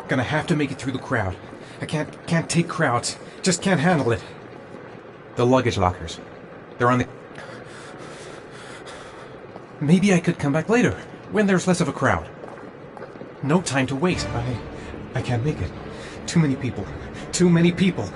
Gonna have to make it through the crowd. I can't take crowds. Just can't handle it. The luggage lockers. They're on the... Maybe I could come back later, when there's less of a crowd. No time to waste. I can't make it. Too many people. Too many people.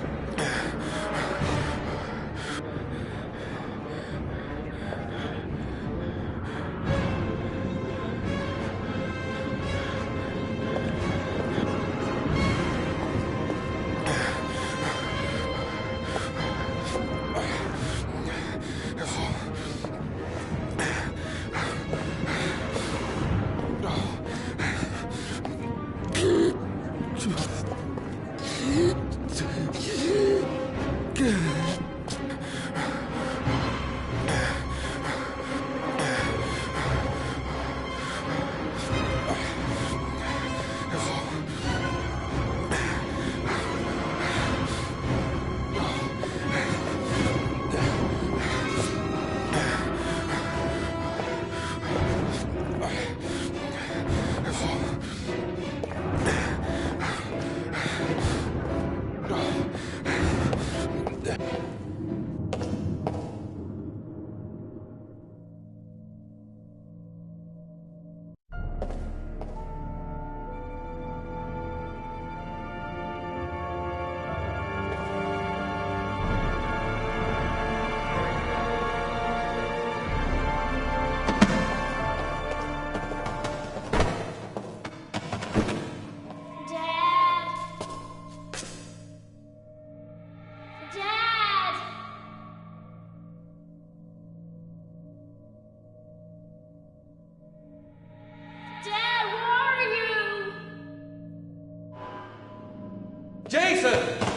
Jason!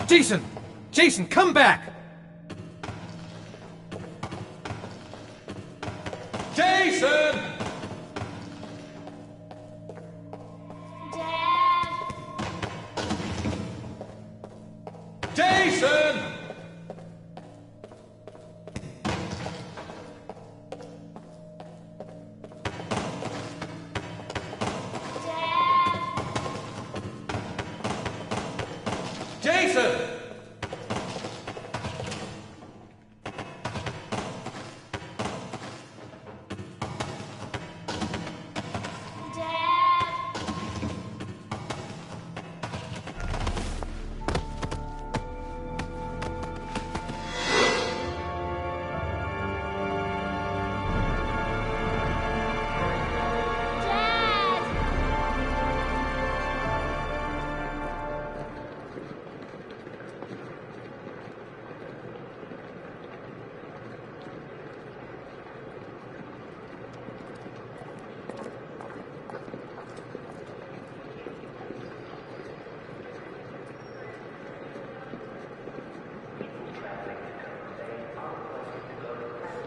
Jason! Jason, come back! Jason! Dad! Jason! Jason!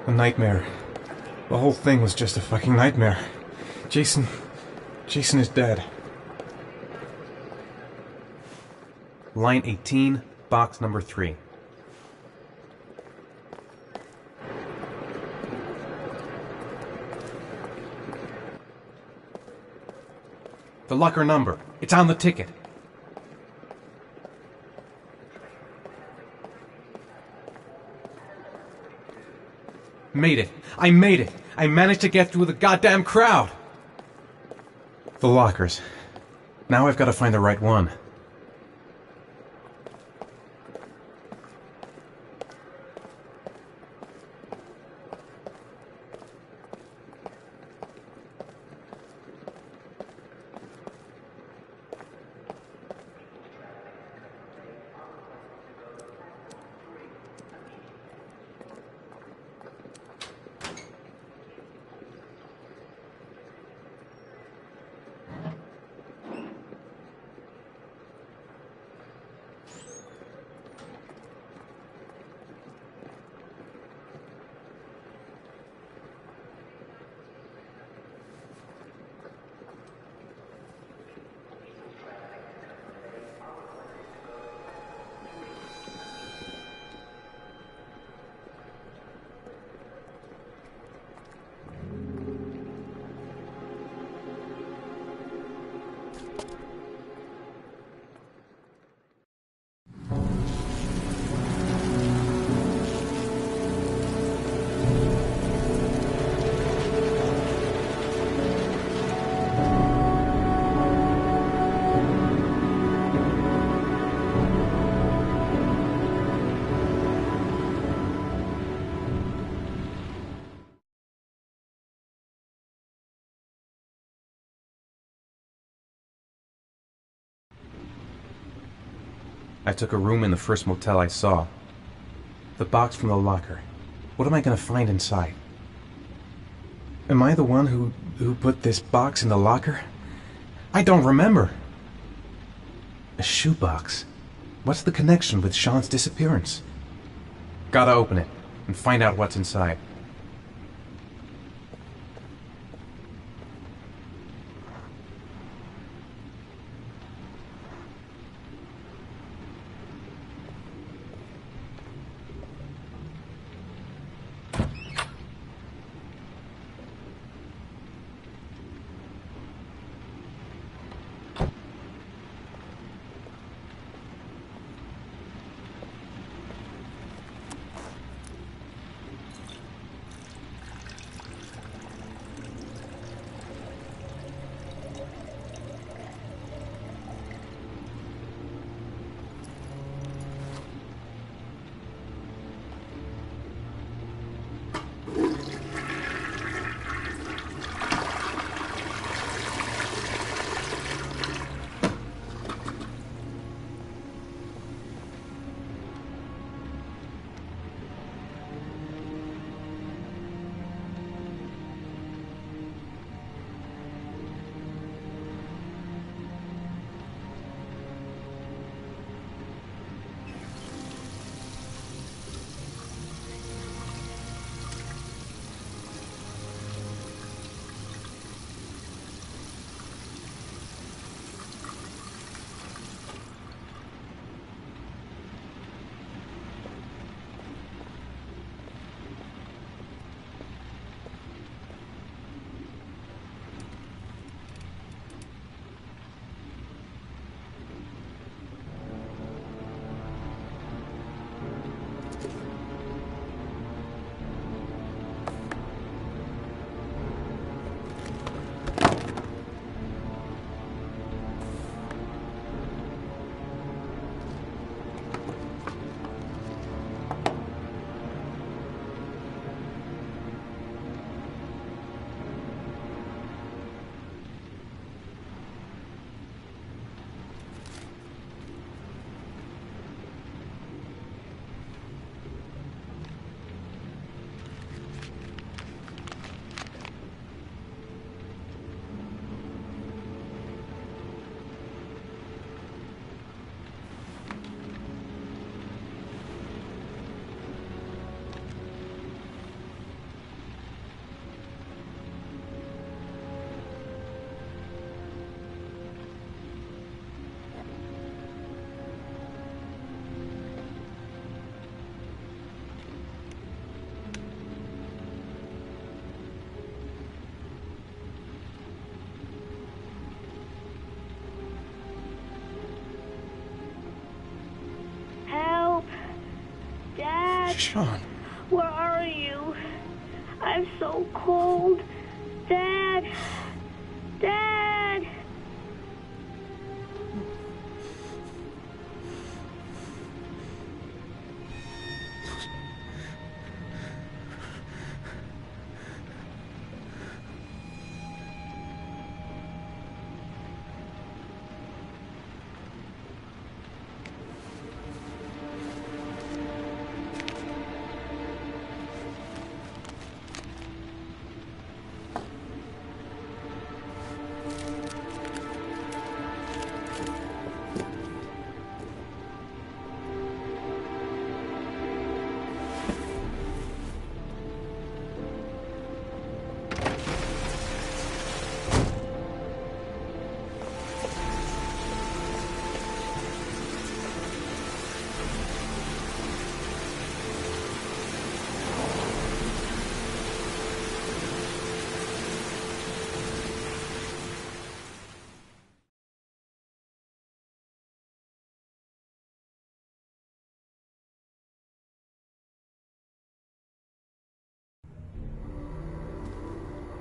A nightmare. The whole thing was just a fucking nightmare. Jason is dead. Line 18, box number 3. The locker number. It's on the ticket. Made it. I made it. I managed to get through the goddamn crowd. The lockers. Now I've got to find the right one. I took a room in the first motel I saw. The box from the locker. What am I gonna find inside? Am I the one who put this box in the locker? I don't remember. A shoebox. What's the connection with Sean's disappearance? Gotta open it and find out what's inside. Sean. Where are you? I'm so cold. Dad! Dad!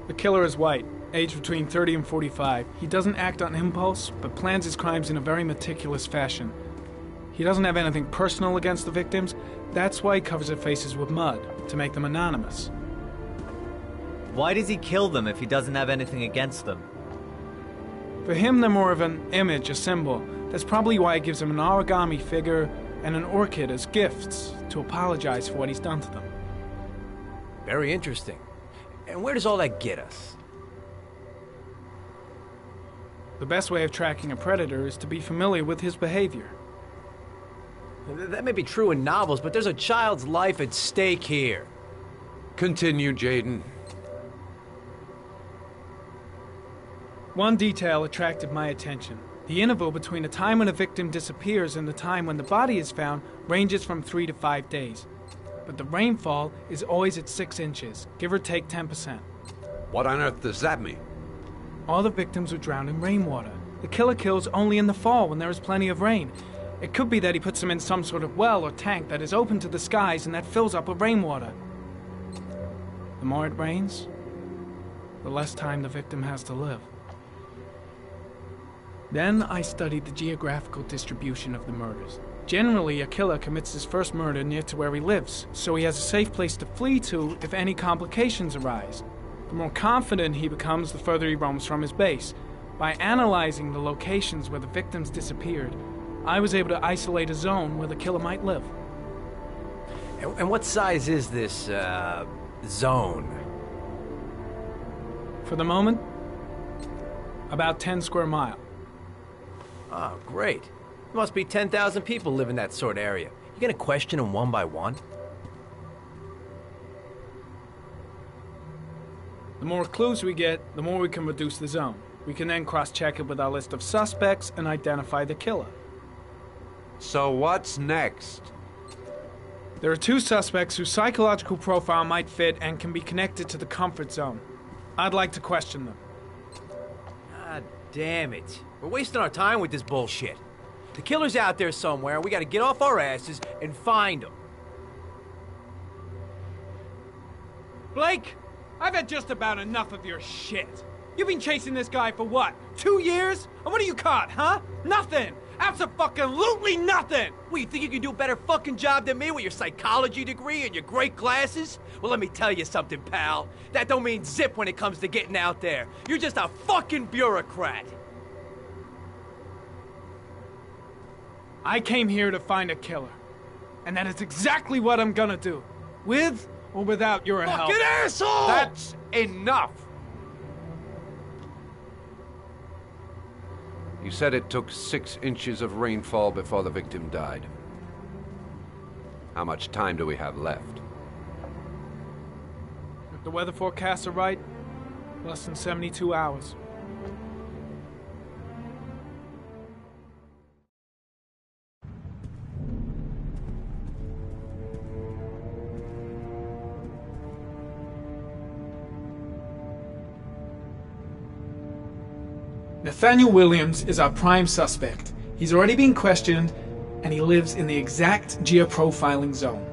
The killer is white, aged between 30 and 45. He doesn't act on impulse, but plans his crimes in a very meticulous fashion. He doesn't have anything personal against the victims. That's why he covers their faces with mud, to make them anonymous. Why does he kill them if he doesn't have anything against them? For him, they're more of an image, a symbol, That's probably why he gives them an origami figure and an orchid as gifts to apologize for what he's done to them. Very interesting. And where does all that get us? The best way of tracking a predator is to be familiar with his behavior. That may be true in novels, but there's a child's life at stake here. Continue, Jaden. One detail attracted my attention. The interval between the time when a victim disappears and the time when the body is found ranges from 3 to 5 days. But the rainfall is always at 6 inches, give or take 10%. What on earth does that mean? All the victims were drowned in rainwater. The killer kills only in the fall when there is plenty of rain. It could be that he puts them in some sort of well or tank that is open to the skies and that fills up with rainwater. The more it rains, the less time the victim has to live. Then I studied the geographical distribution of the murders. Generally, a killer commits his first murder near to where he lives, so he has a safe place to flee to if any complications arise. The more confident he becomes, the further he roams from his base. By analyzing the locations where the victims disappeared, I was able to isolate a zone where the killer might live. And what size is this, zone? For the moment, about 10 square miles. Oh, great. There must be 10,000 people live in that sort of area. You gonna question them one by one? The more clues we get, the more we can reduce the zone. We can then cross-check it with our list of suspects and identify the killer. So what's next? There are 2 suspects whose psychological profile might fit and can be connected to the comfort zone. I'd like to question them. God damn it. We're wasting our time with this bullshit. The killer's out there somewhere, and we gotta get off our asses and find him. Blake, I've had just about enough of your shit. You've been chasing this guy for what, 2 years? And what have you caught, huh? Nothing! Abso-fucking-lutely nothing! What, you think you can do a better fucking job than me with your psychology degree and your great glasses? Well, let me tell you something, pal. That don't mean zip when it comes to getting out there. You're just a fucking bureaucrat. I came here to find a killer. And that is exactly what I'm gonna do. With or without your help. Fucking asshole! That's enough! You said it took 6 inches of rainfall before the victim died. How much time do we have left? If the weather forecasts are right, less than 72 hours. Nathaniel Williams is our prime suspect. He's already been questioned, and he lives in the exact geoprofiling zone.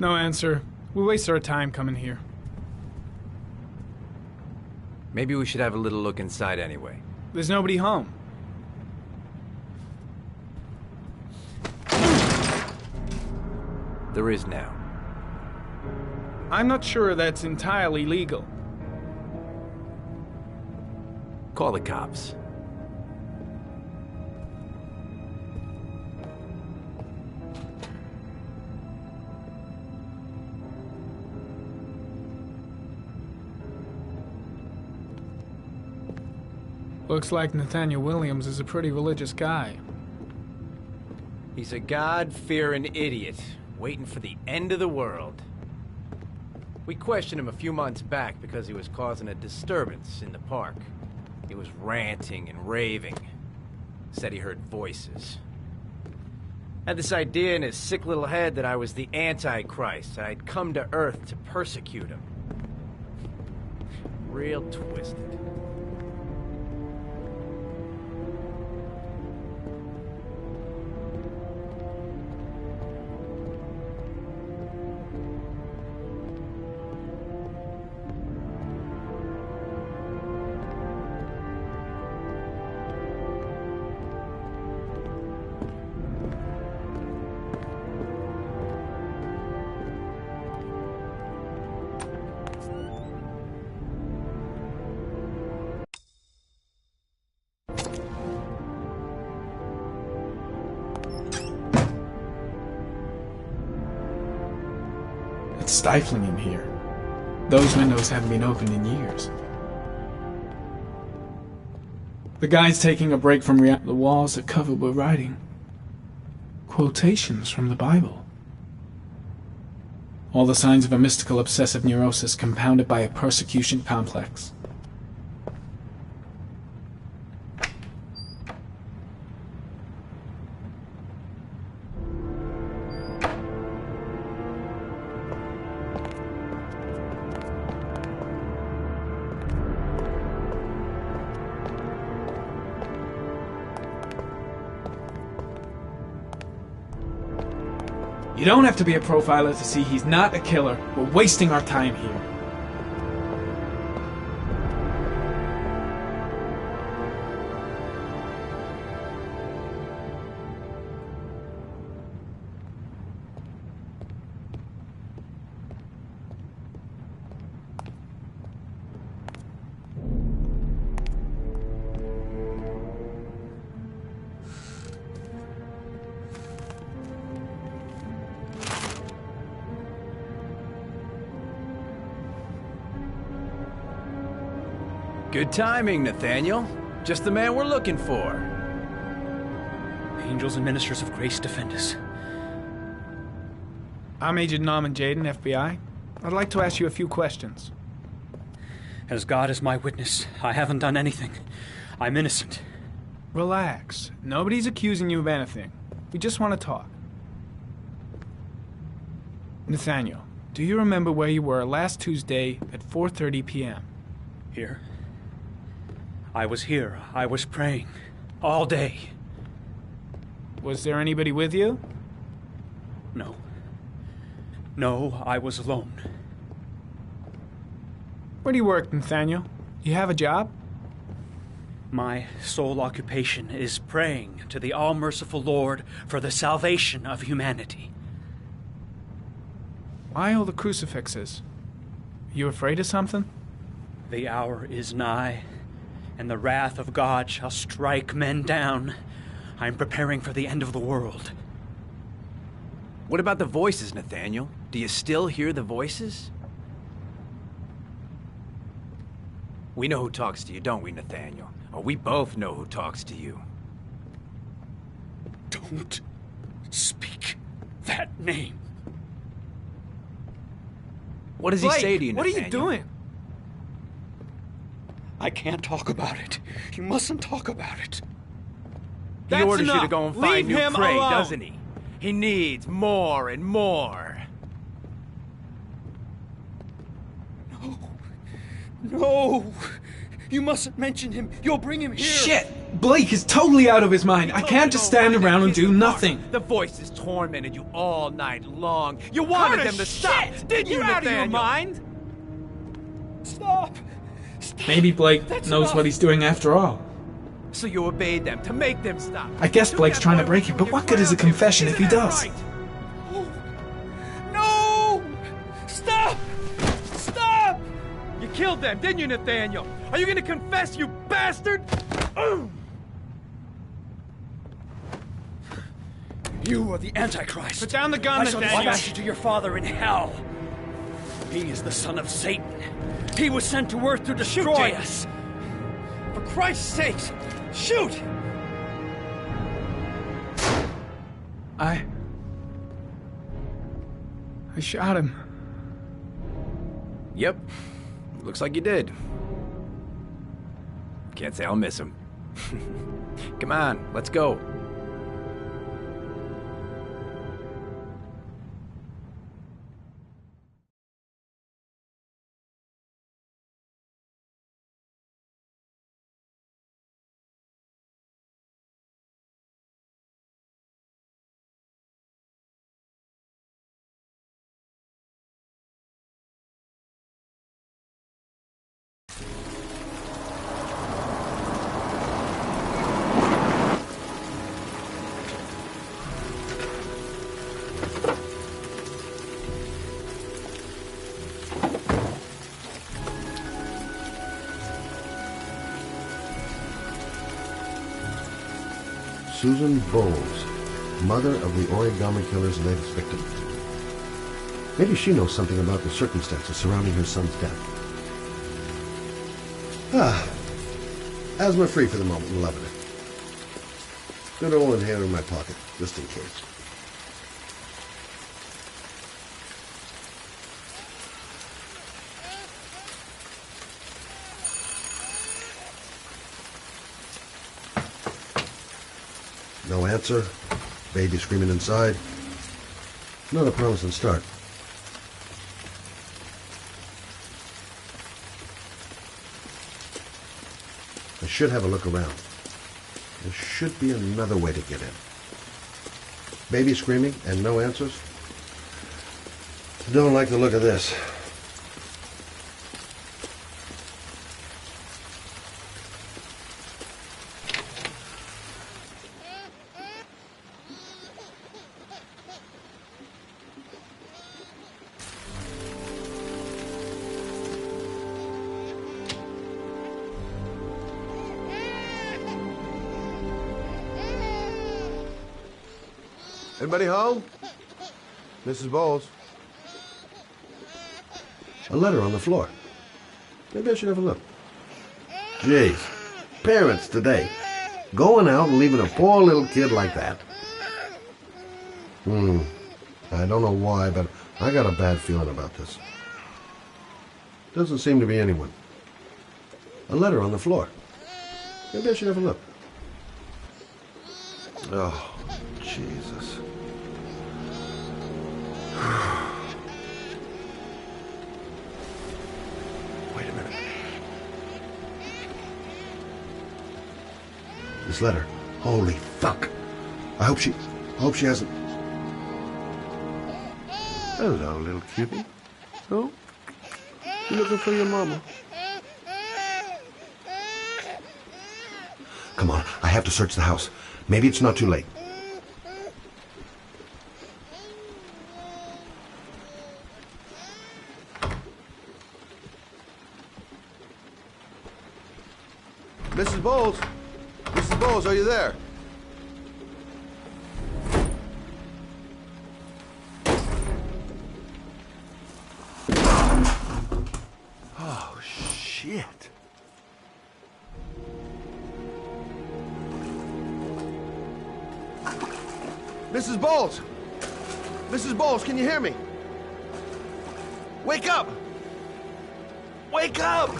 No answer. We waste our time coming here. Maybe we should have a little look inside anyway. There's nobody home. There is now. I'm not sure that's entirely legal. Call the cops. Looks like Nathaniel Williams is a pretty religious guy. He's a God-fearing idiot, waiting for the end of the world. We questioned him a few months back because he was causing a disturbance in the park. He was ranting and raving. Said he heard voices. Had this idea in his sick little head that I was the Antichrist, and I'd come to Earth to persecute him. Real twisted. stifling in here. Those windows haven't been opened in years. The guy's taking a break from reality. The walls are covered with writing. Quotations from the Bible. All the signs of a mystical obsessive neurosis compounded by a persecution complex. You don't have to be a profiler to see he's not a killer. We're wasting our time here. Good timing, Nathaniel. Just the man we're looking for. Angels and ministers of grace defend us. I'm Agent Norman Jayden, FBI. I'd like to ask you a few questions. As God is my witness, I haven't done anything. I'm innocent. Relax. Nobody's accusing you of anything. We just want to talk. Nathaniel, do you remember where you were last Tuesday at 4:30 p.m.? Here? I was here. I was praying. All day. Was there anybody with you? No. No, I was alone. Where do you work, Nathaniel? You have a job? My sole occupation is praying to the all-merciful Lord for the salvation of humanity. Why all the crucifixes? You afraid of something? The hour is nigh, and the wrath of God shall strike men down. I'm preparing for the end of the world. What about the voices, Nathaniel? Do you still hear the voices? We know who talks to you, don't we, Nathaniel? Or we both know who talks to you. Don't speak that name. What does he say to you, what are Nathaniel? you doing? I can't talk about it. You mustn't talk about it. He That's orders you to enough. go and find Leave new him prey, alone. doesn't he? He needs more and more. No! You mustn't mention him. You'll bring him here. Shit! Blake is totally out of his mind. I can't just stand around and do nothing. The voices tormented you all night long. You wanted them to stop, didn't you, out of your Nathaniel? mind? Stop! Maybe Blake knows what he's doing after all. So you obeyed them to make them stop. I guess Blake's trying to break it, but what good is a confession if he does? No! Stop! Stop! You killed them, didn't you, Nathaniel? Are you gonna confess, you bastard? You are the Antichrist. Put down the gun, I shall Nathaniel. dispatch you to your father in hell. He is the son of Satan. He was sent to earth to destroy us. For Christ's sakes, shoot! I shot him. Yep. Looks like you did. Can't say I'll miss him. Come on, let's go. Susan Bowles, mother of the Origami Killer's latest victim. Maybe she knows something about the circumstances surrounding her son's death. Asthma-free for the moment and loving it. Good old inhaler in my pocket, just in case. No answer. Baby screaming inside. Not a promising start. I should have a look around. There should be another way to get in. Baby screaming and no answers? Don't like the look of this. Anybody home? Mrs. Bowles. A letter on the floor. Maybe I should have a look. Jeez. Parents today. Going out and leaving a poor little kid like that. I don't know why, but I got a bad feeling about this. Doesn't seem to be anyone. A letter on the floor. Maybe I should have a look. Oh, Jesus. Wait a minute. This letter. Holy fuck. I hope she hasn't. Hello, little cutie. Oh? You looking for your mama? Come on, I have to search the house. Maybe it's not too late. Mrs. Bowles? Mrs. Bowles, are you there? Oh, shit. Mrs. Bowles! Mrs. Bowles, can you hear me? Wake up! Wake up!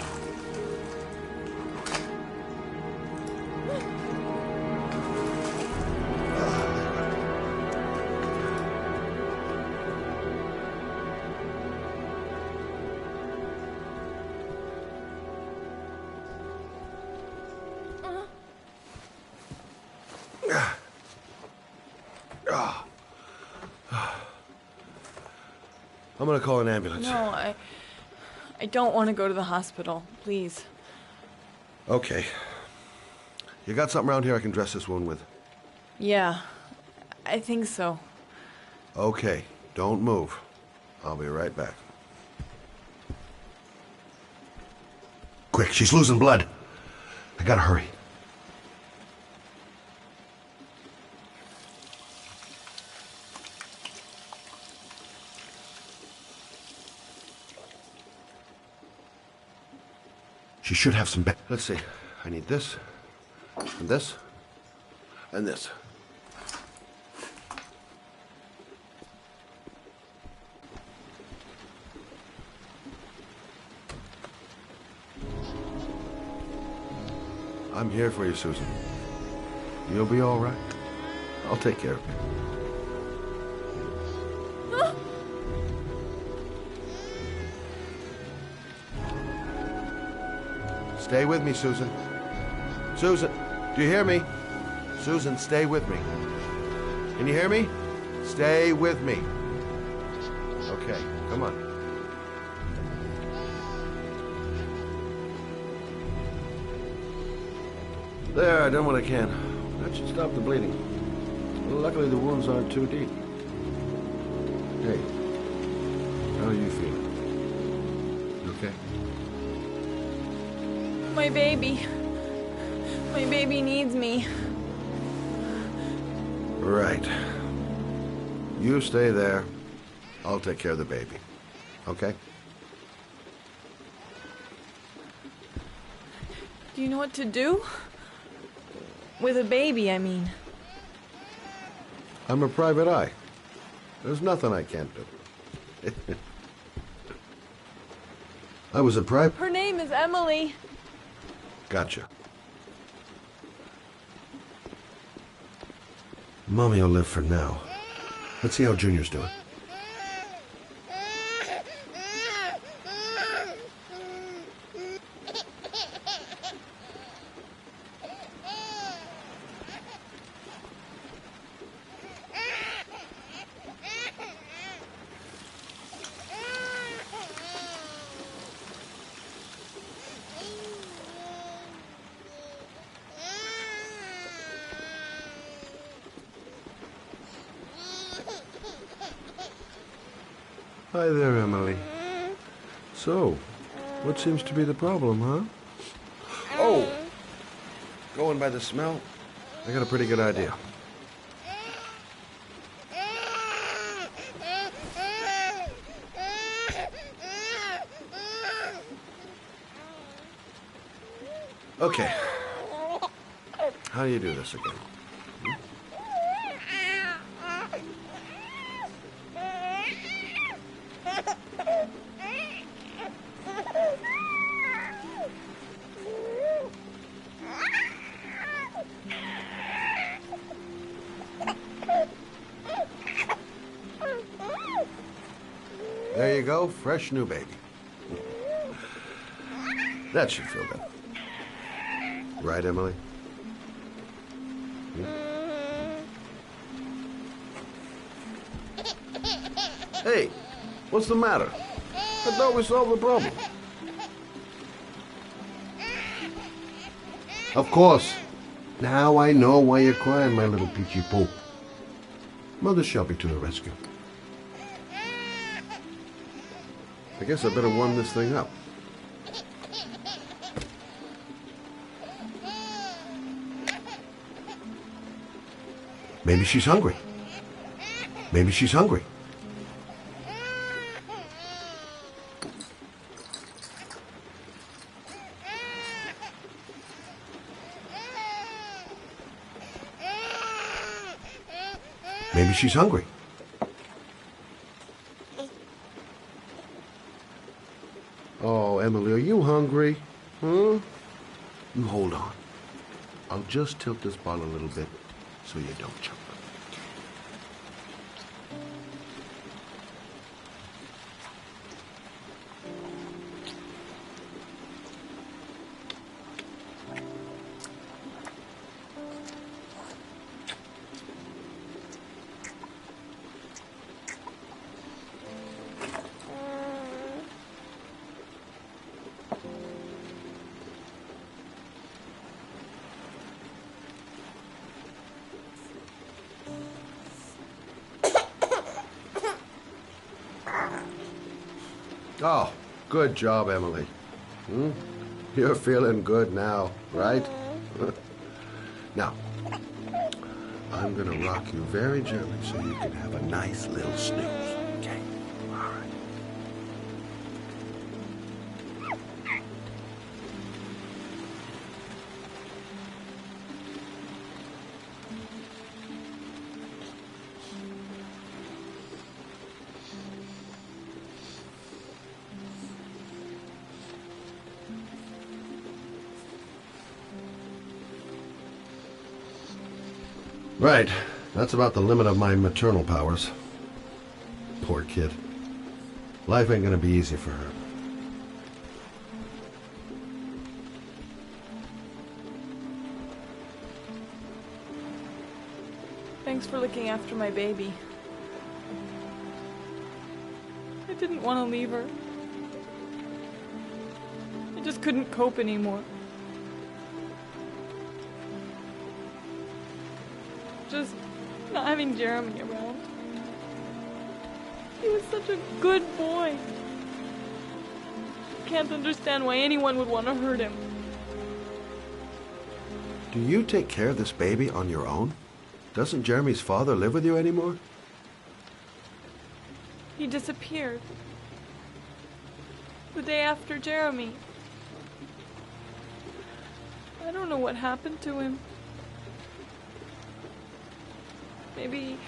I'm gonna call an ambulance. No, I don't want to go to the hospital. Please. Okay. You got something around here I can dress this wound with? Yeah, I think so. Okay, don't move. I'll be right back. Quick, she's losing blood. I gotta hurry. She should have some. Let's see. I need this, and this, and this. I'm here for you, Susan. You'll be all right. I'll take care of you. Stay with me, Susan. Susan, do you hear me? Susan, stay with me. Can you hear me? Stay with me. Okay, come on. There, I done what I can. That should stop the bleeding. Well, luckily the wounds aren't too deep. Hey, how are you feeling? You okay? My baby. My baby needs me. Right. You stay there. I'll take care of the baby. Okay? Do you know what to do? With a baby, I mean. I'm a private eye. There's nothing I can't do. I was a private... Her name is Emily. Gotcha. Mommy will live for now. Let's see how Junior's doing. Hi there, Emily. So, what seems to be the problem, huh? Oh! Going by the smell, I got a pretty good idea. Okay. How do you do this again? There you go, fresh new baby. That should feel good. Right, Emily? Hey, what's the matter? I thought we solved the problem. Of course. Now I know why you're crying, my little peachy poo. Mother shall be to the rescue. I guess I better warm this thing up. Maybe she's hungry. Maybe she's hungry. Maybe she's hungry. Oh, Emily, are you hungry? Huh? You hold on. I'll just tilt this bottle a little bit so you don't choke. Oh, good job, Emily. You're feeling good now, right? Now, I'm gonna rock you very gently so you can have a nice little snooze, okay? All right. Right. That's about the limit of my maternal powers. Poor kid. Life ain't gonna be easy for her. Thanks for looking after my baby. I didn't want to leave her. I just couldn't cope anymore. Just not having Jeremy around. He was such a good boy. I can't understand why anyone would want to hurt him. Do you take care of this baby on your own? Doesn't Jeremy's father live with you anymore? He disappeared. The day after Jeremy. I don't know what happened to him. Maybe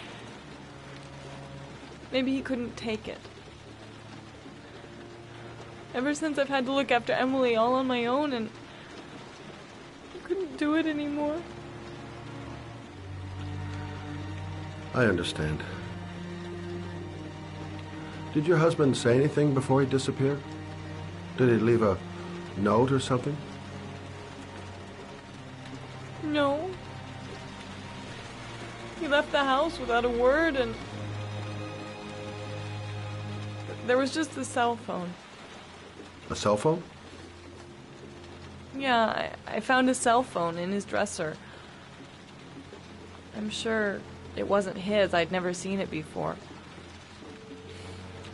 he couldn't take it. Ever since I've had to look after Emily all on my own, and I couldn't do it anymore. I understand. Did your husband say anything before he disappeared? Did he leave a note or something? No. He left the house without a word, and there was just the cell phone. A cell phone? Yeah, I found a cell phone in his dresser. I'm sure it wasn't his. I'd never seen it before.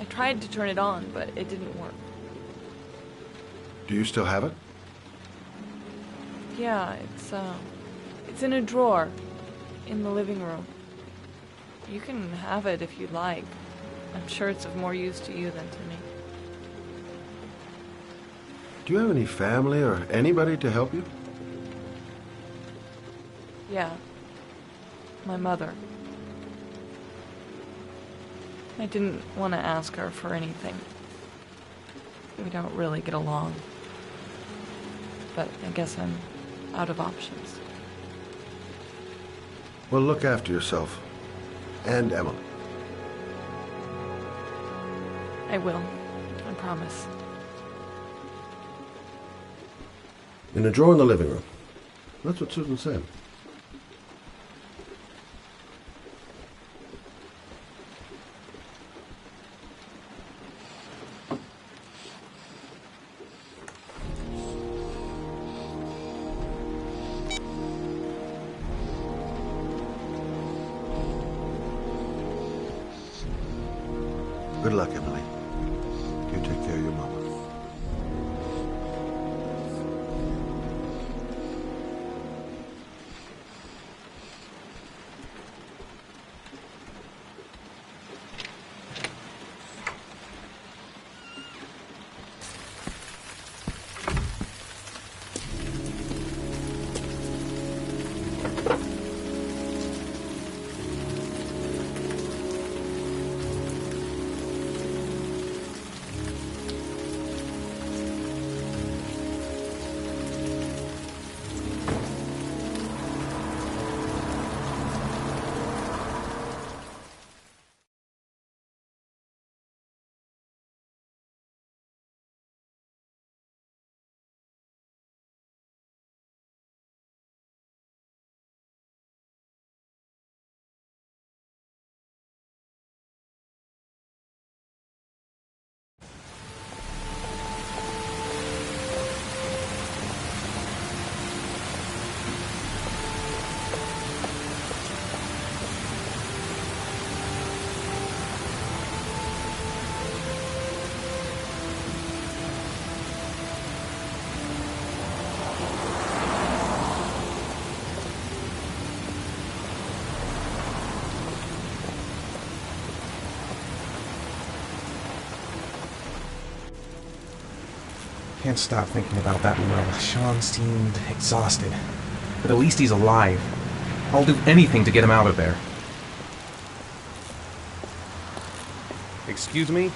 I tried to turn it on, but it didn't work. Do you still have it? Yeah, it's in a drawer in the living room. You can have it if you'd like. I'm sure it's of more use to you than to me. Do you have any family or anybody to help you? Yeah. My mother. I didn't want to ask her for anything. We don't really get along. But I guess I'm out of options. Well, look after yourself. And Emily. I will. I promise. In a drawer in the living room. That's what Susan said. Good luck, Emily. You take care of your mama. Can't stop thinking about that well. Sean seemed exhausted. But at least he's alive. I'll do anything to get him out of there. Excuse me?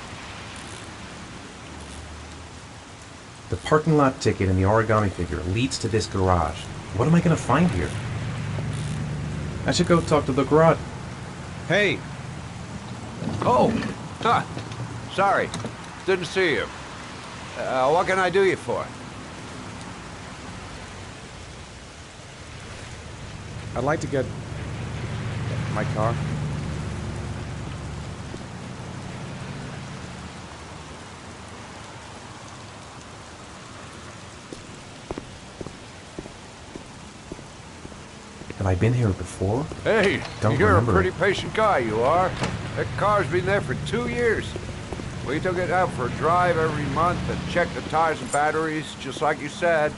The parking lot ticket and the origami figure leads to this garage. What am I gonna find here? I should go talk to the garage. Hey! Oh! Huh. Sorry. Didn't see you. What can I do you for? I'd like to get my car. Have I been here before? Hey, Don't you're a remember pretty it. patient guy, you are. That car's been there for 2 years. We took it out for a drive every month and checked the tires and batteries, just like you said.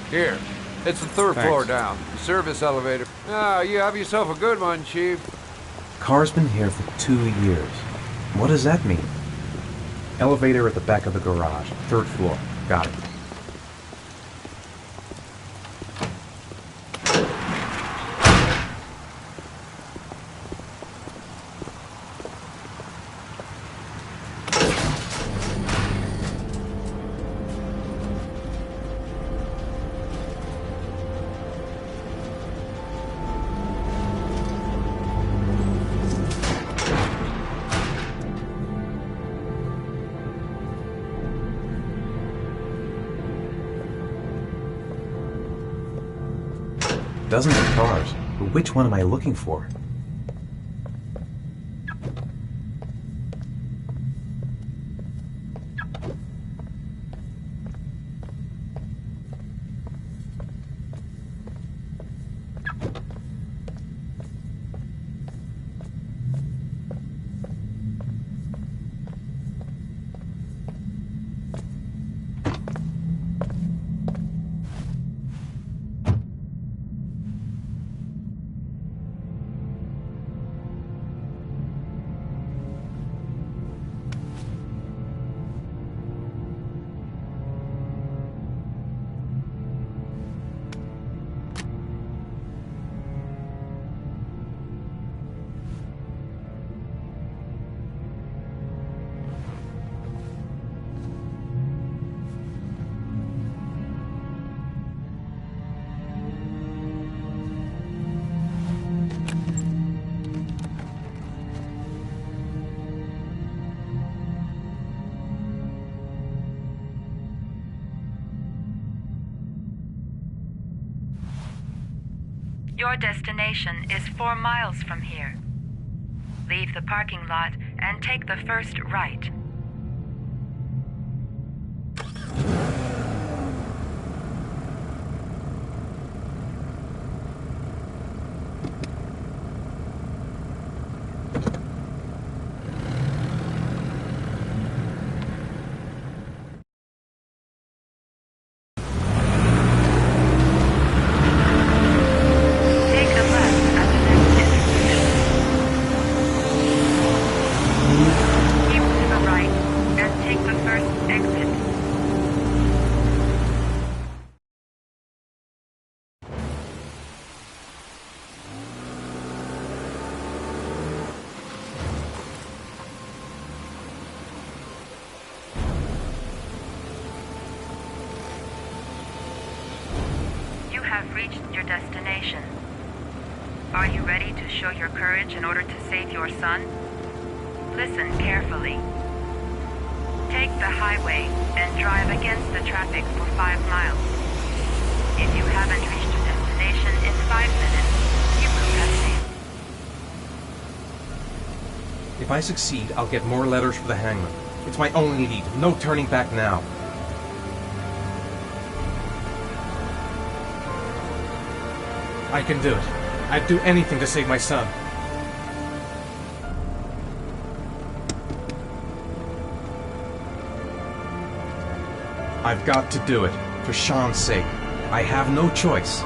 Here, it's the third Thanks. floor down, the service elevator. Ah, you have yourself a good one, Chief. Car's been here for 2 years. What does that mean? Elevator at the back of the garage, 3rd floor. Got it. Dozens of cars, but which one am I looking for? Your destination is 4 miles from here. Leave the parking lot and take the first right. Have reached your destination. Are you ready to show your courage in order to save your son? Listen carefully. Take the highway and drive against the traffic for 5 miles. If you haven't reached your destination in 5 minutes, you will have failed. If I succeed, I'll get more letters for the hangman. It's my only lead. No turning back now. I can do it. I'd do anything to save my son. I've got to do it, for Sean's sake. I have no choice.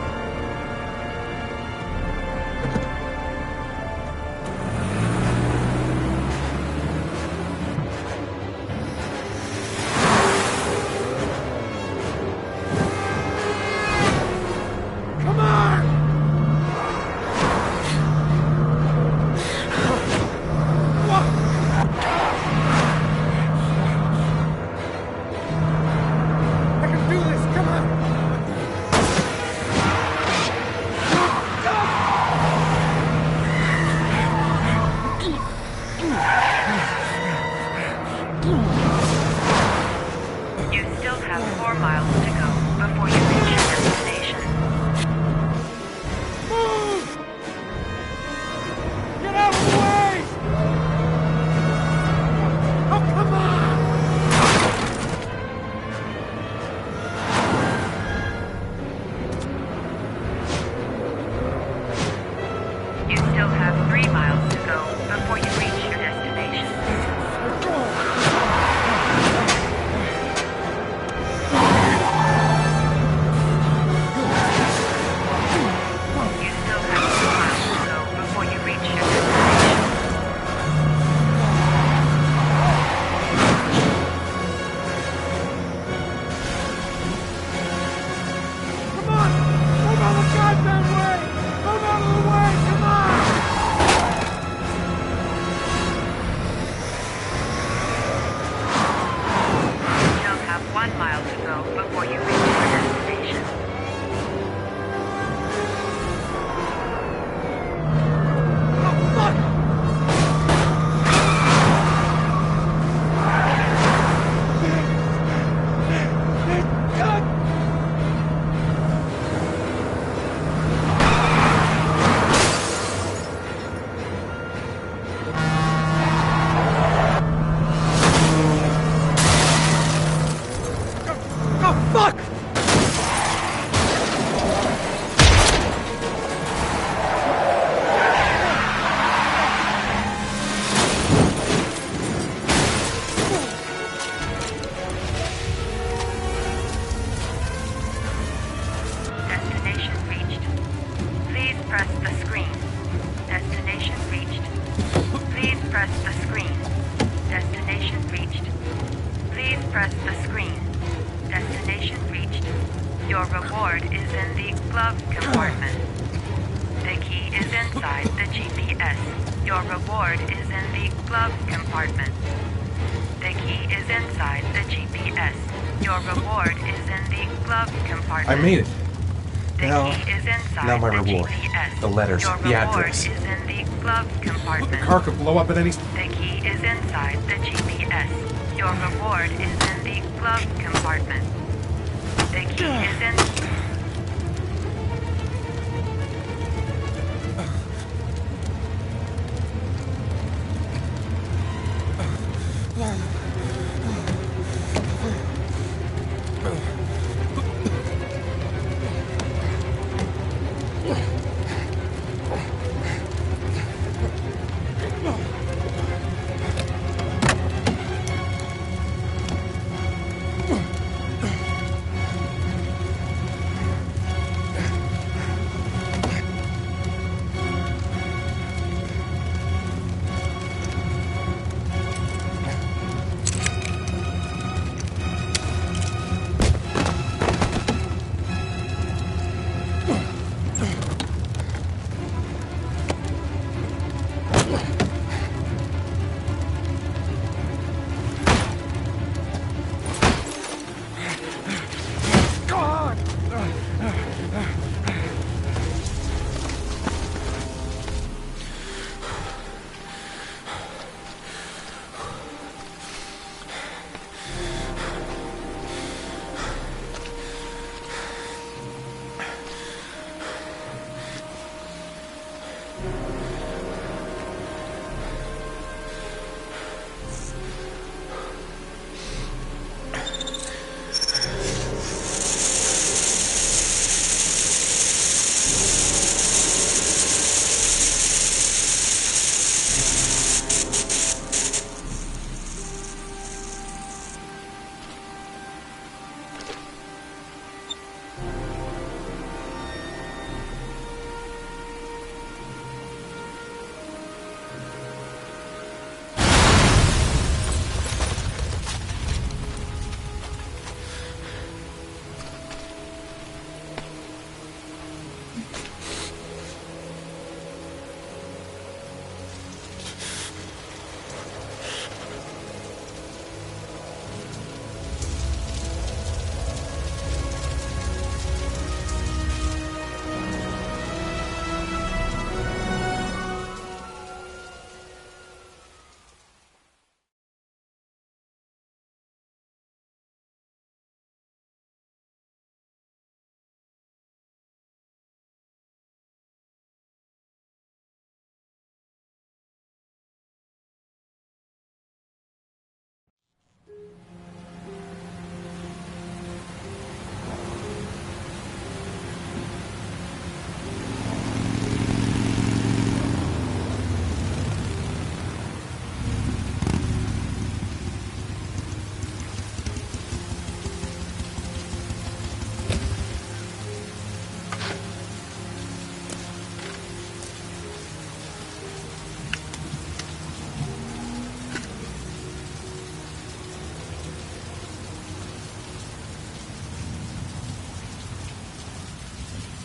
screen. Destination reached. Please press the screen. Destination reached. Your reward is in the glove compartment. The key is inside the GPS. Your reward is in the glove compartment. The key is inside the GPS. Your reward is in the glove compartment. I made it. The Now- key is inside now my the reward. GPS. The letters, Your the reward address. is in the glove compartment. The car could blow up at any... The key is inside the GPS. Your reward is in the glove compartment. The key is in...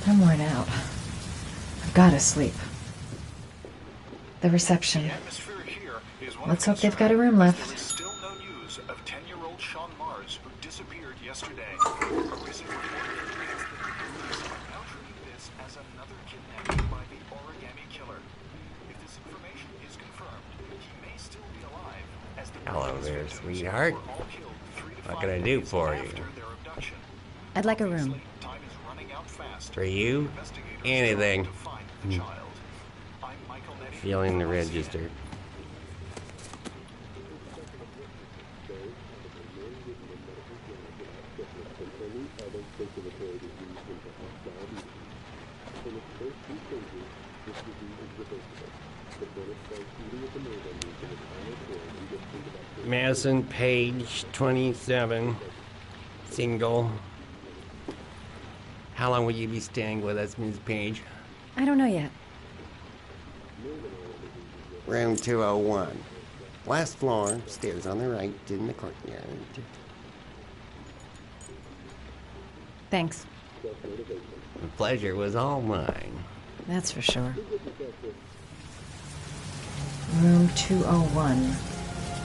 I'm worn out. I've gotta sleep. The reception. Let's hope they've got a room left. There is still no news of 10-year-old Sean Mars, who disappeared yesterday. Arisen reported now treating this as another kidnapping by the Origami Killer. If this information is confirmed, he may still be alive, as the Hello there, sweetheart. What can I do for you? I'd like a room. For you? Anything. Feeling the register. Madison, page 27, single. How long will you be staying with us, Ms. Page? I don't know yet. Room 201. Last floor, stairs on the right, in the courtyard. Thanks. The pleasure was all mine. That's for sure. Room 201.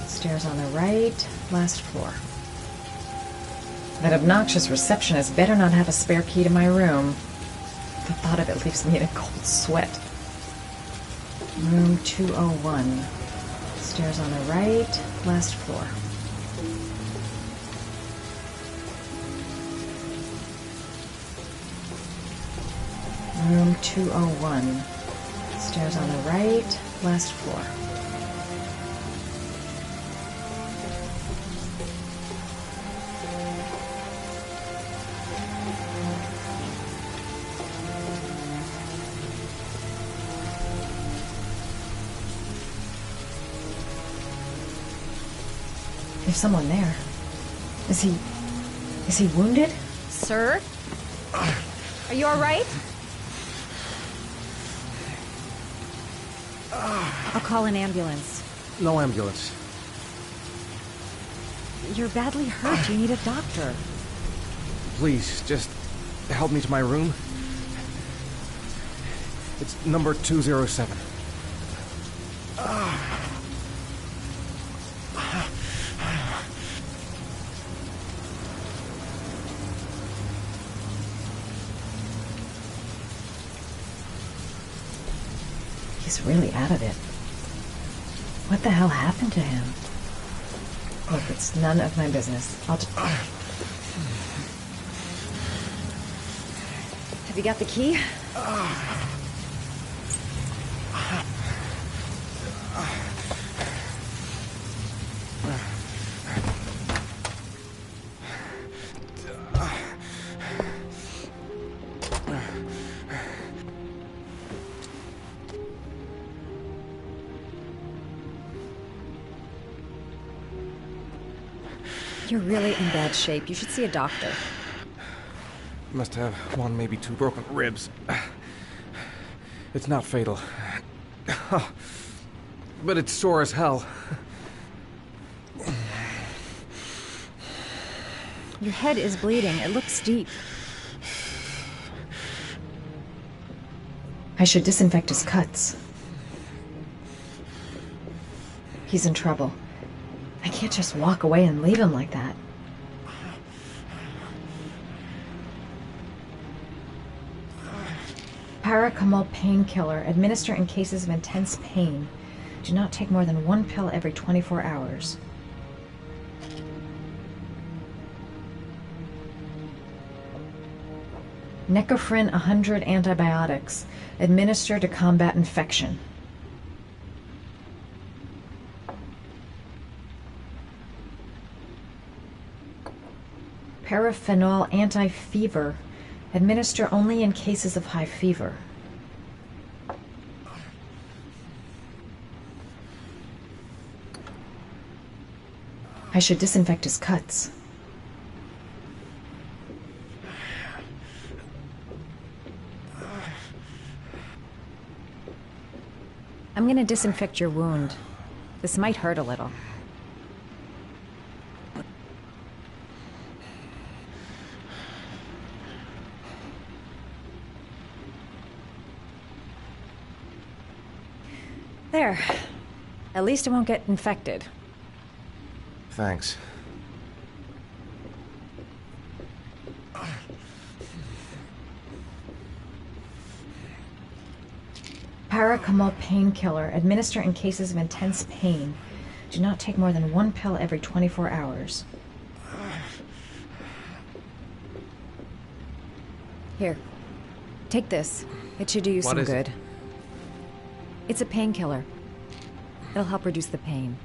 Stairs on the right, last floor. That obnoxious receptionist better not have a spare key to my room. The thought of it leaves me in a cold sweat. Room 201. Stairs on the right, last floor. Room 201. Stairs on the right, last floor. There's someone there. Is he wounded? Sir? Are you all right? I'll call an ambulance. No ambulance. You're badly hurt. You need a doctor. Please, just help me to my room. It's number 207. He's really out of it. What the hell happened to him? Look, it's none of my business. I'll just... Have you got the key? You're really in bad shape. You should see a doctor. Must have one, maybe two broken ribs. It's not fatal. But it's sore as hell. Your head is bleeding. It looks deep. I should disinfect his cuts. He's in trouble. I can't just walk away and leave him like that. Paracetamol painkiller. Administer in cases of intense pain. Do not take more than one pill every 24 hours. Necophren 100 antibiotics. Administer to combat infection. Paraphenol anti-fever. Administer only in cases of high fever. I should disinfect his cuts. I'm gonna disinfect your wound. This might hurt a little. There. At least it won't get infected. Thanks. Paracetamol painkiller. Administer in cases of intense pain. Do not take more than one pill every 24 hours. Here. Take this. It should do you some good. It's a painkiller. It'll help reduce the pain.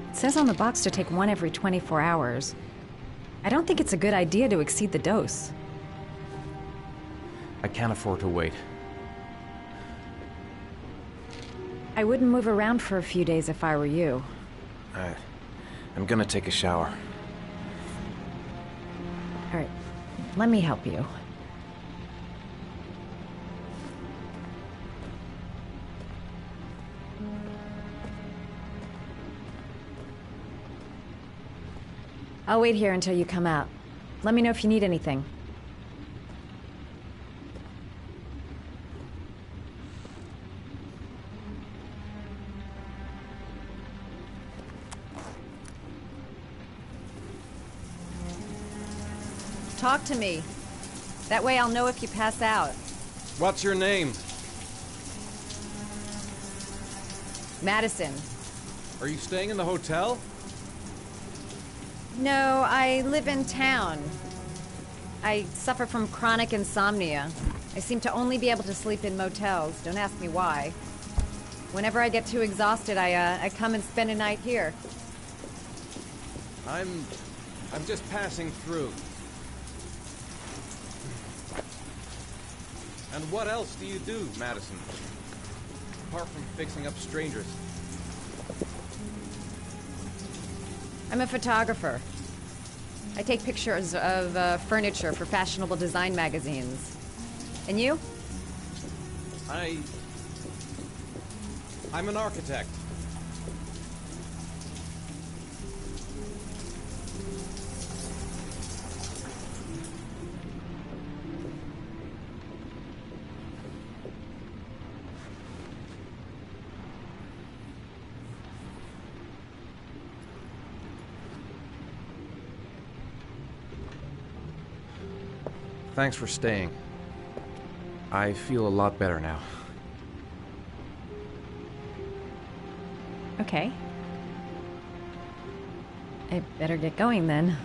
It says on the box to take one every 24 hours. I don't think it's a good idea to exceed the dose. I can't afford to wait. I wouldn't move around for a few days if I were you. I'm gonna take a shower. All right, let me help you. I'll wait here until you come out. Let me know if you need anything. Talk to me. That way I'll know if you pass out. What's your name? Madison. Are you staying in the hotel? No, I live in town. I suffer from chronic insomnia. I seem to only be able to sleep in motels. Don't ask me why. Whenever I get too exhausted, I come and spend a night here. I'm just passing through. And what else do you do, Madison? Apart from fixing up strangers. I'm a photographer. I take pictures of furniture for fashionable design magazines. And you? I'm an architect. Thanks for staying. I feel a lot better now. Okay. I better get going then.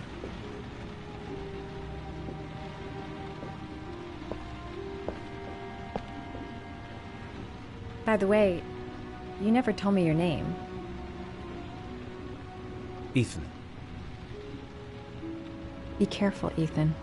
By the way, you never told me your name. Ethan. Be careful, Ethan.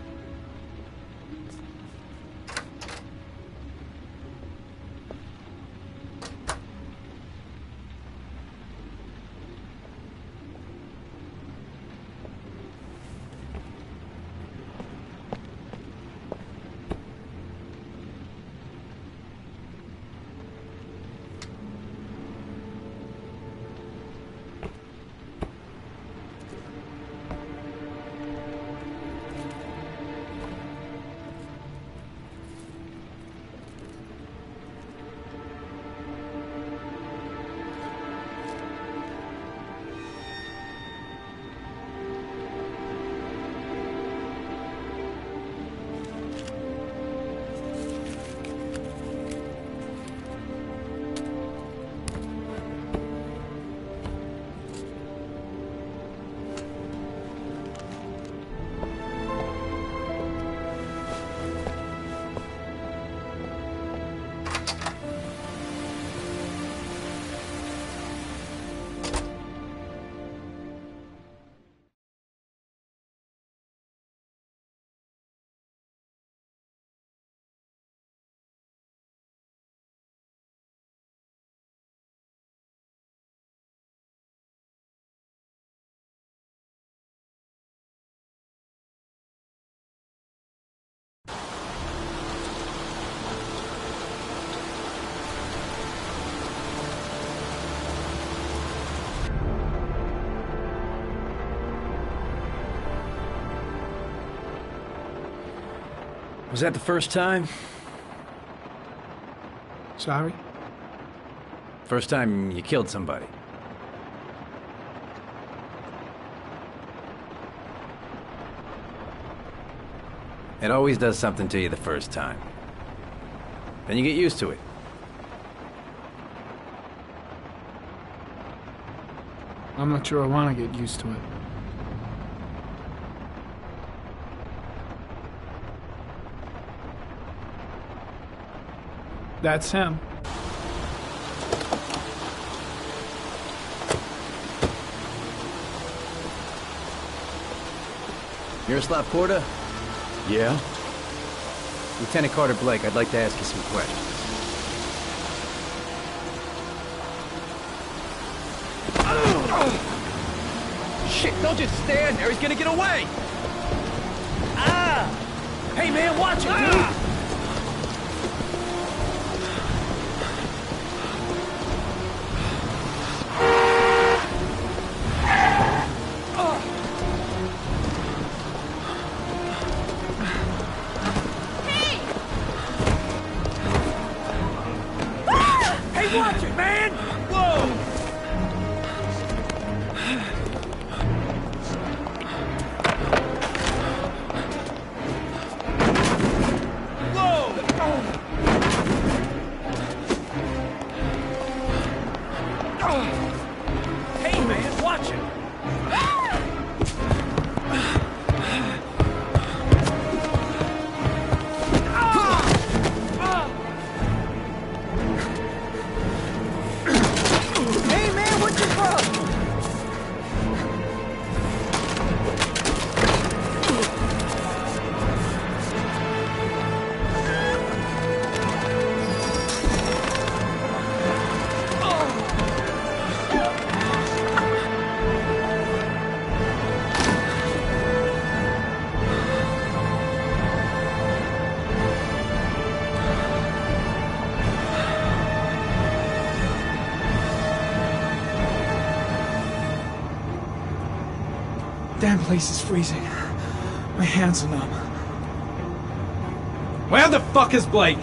Was that the first time? Sorry? First time you killed somebody. It always does something to you the first time. Then you get used to it. I'm not sure I want to get used to it. That's him. Miroslav Porta? Yeah? Lieutenant Carter Blake, I'd like to ask you some questions. Shit, don't just stand there, he's gonna get away! Ah! Hey man, watch it, dude! Watch it, man! Whoa! Hey, man, watch it! Hey, man, what's your problem? Damn place is freezing. My hands are numb. Where the fuck is Blake?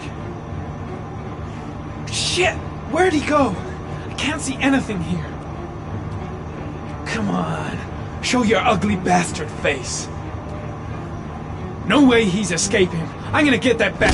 Shit! Where'd he go? I can't see anything here. Come on. Show your ugly bastard face. No way he's escaping. I'm gonna get that back.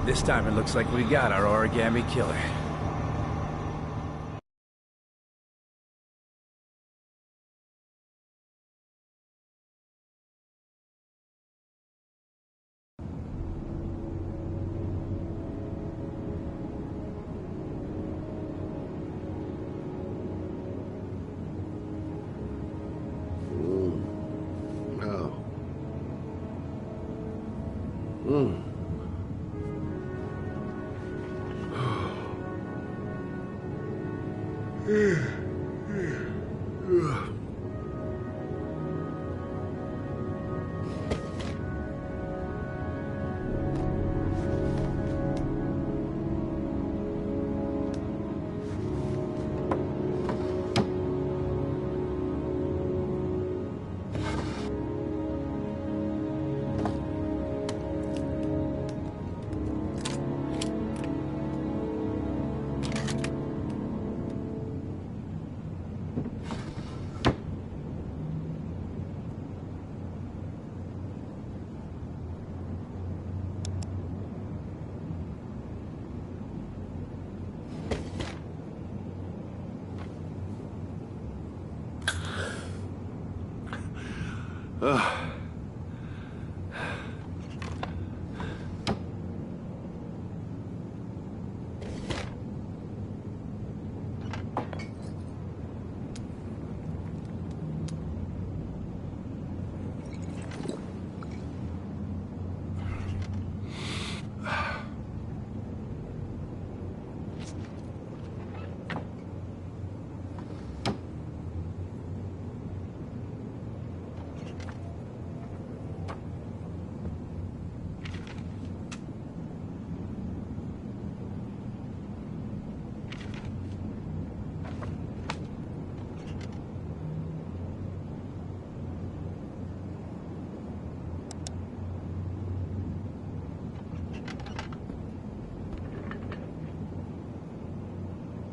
This time it looks like we got our origami killer.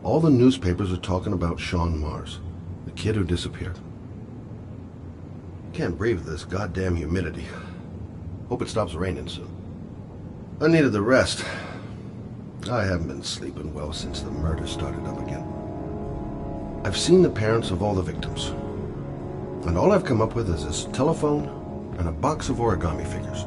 All the newspapers are talking about Sean Mars, the kid who disappeared. Can't breathe with this goddamn humidity. Hope it stops raining soon. I needed the rest. I haven't been sleeping well since the murder started up again. I've seen the parents of all the victims. And all I've come up with is this telephone, and a box of origami figures.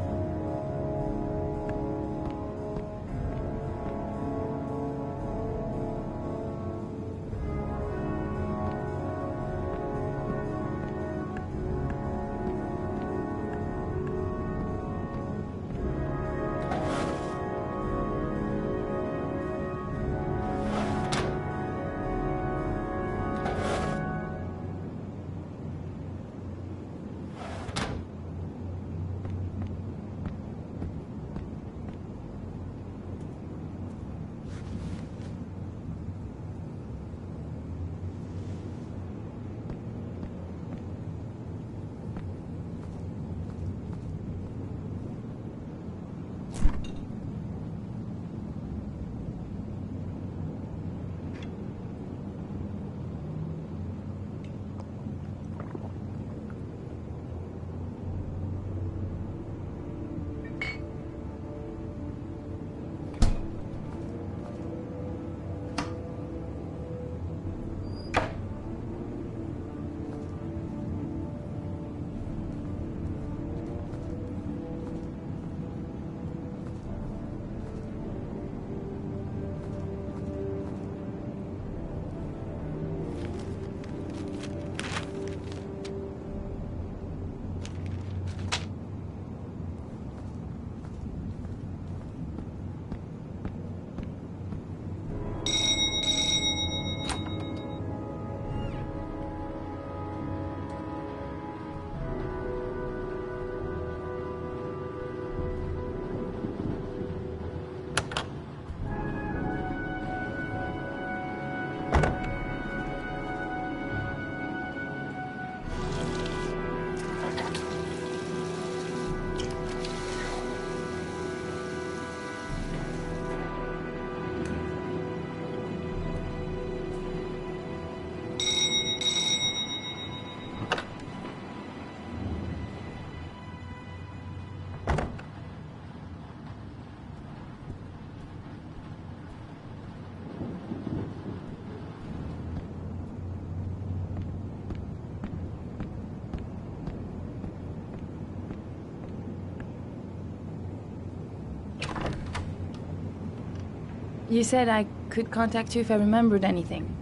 You said I could contact you if I remembered anything.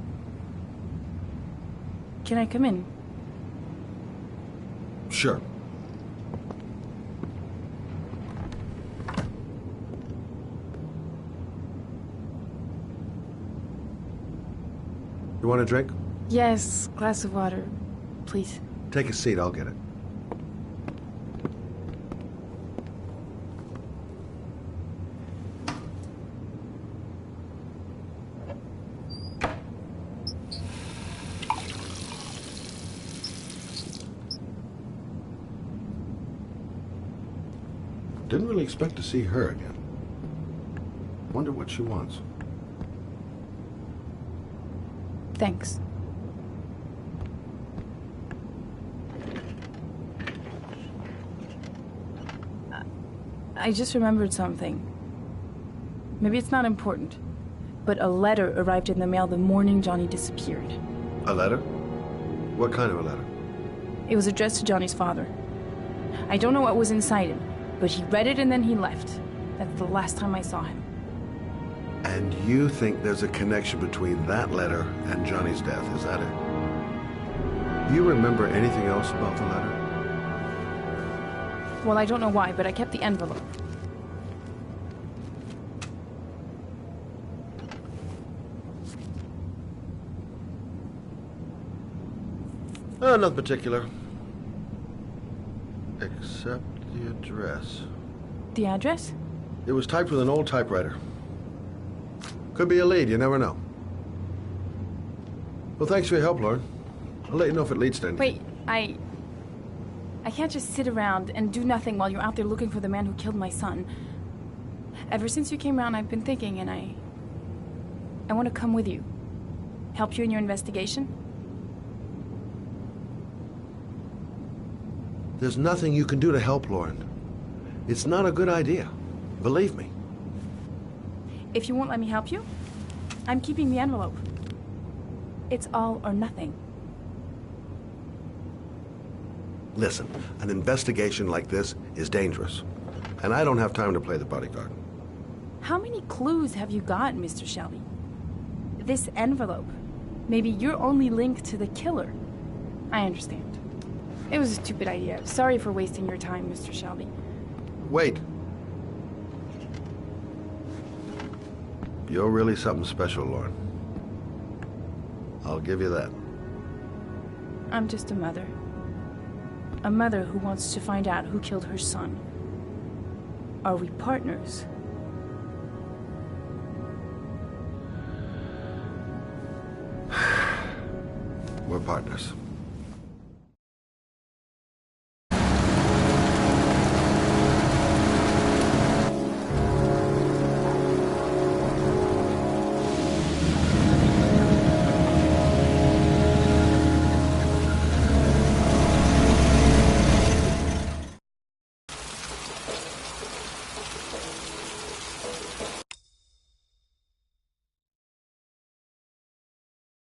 Can I come in? Sure. You want a drink? Yes, glass of water, please. Take a seat, I'll get it. Didn't really expect to see her again. Wonder what she wants. Thanks. I just remembered something. Maybe it's not important, but a letter arrived in the mail the morning Johnny disappeared. A letter? What kind of a letter? It was addressed to Johnny's father. I don't know what was inside it, but he read it and then he left. That's the last time I saw him. And you think there's a connection between that letter and Johnny's death, is that it? You remember anything else about the letter? Well, I don't know why, but I kept the envelope. Nothing particular. Except the address. The address? It was typed with an old typewriter. Could be a lead, you never know. Well, thanks for your help, Lauren. I'll let you know if it leads to anything. Wait, I can't just sit around and do nothing while you're out there looking for the man who killed my son. Ever since you came around, I've been thinking, and I want to come with you. Help you in your investigation? There's nothing you can do to help, Lauren. It's not a good idea. Believe me. If you won't let me help you, I'm keeping the envelope. It's all or nothing. Listen, an investigation like this is dangerous. And I don't have time to play the bodyguard. How many clues have you got, Mr. Shelby? This envelope. Maybe your only link to the killer. I understand. It was a stupid idea. Sorry for wasting your time, Mr. Shelby. Wait. You're really something special, Lauren. I'll give you that. I'm just a mother. A mother who wants to find out who killed her son. Are we partners? We're partners.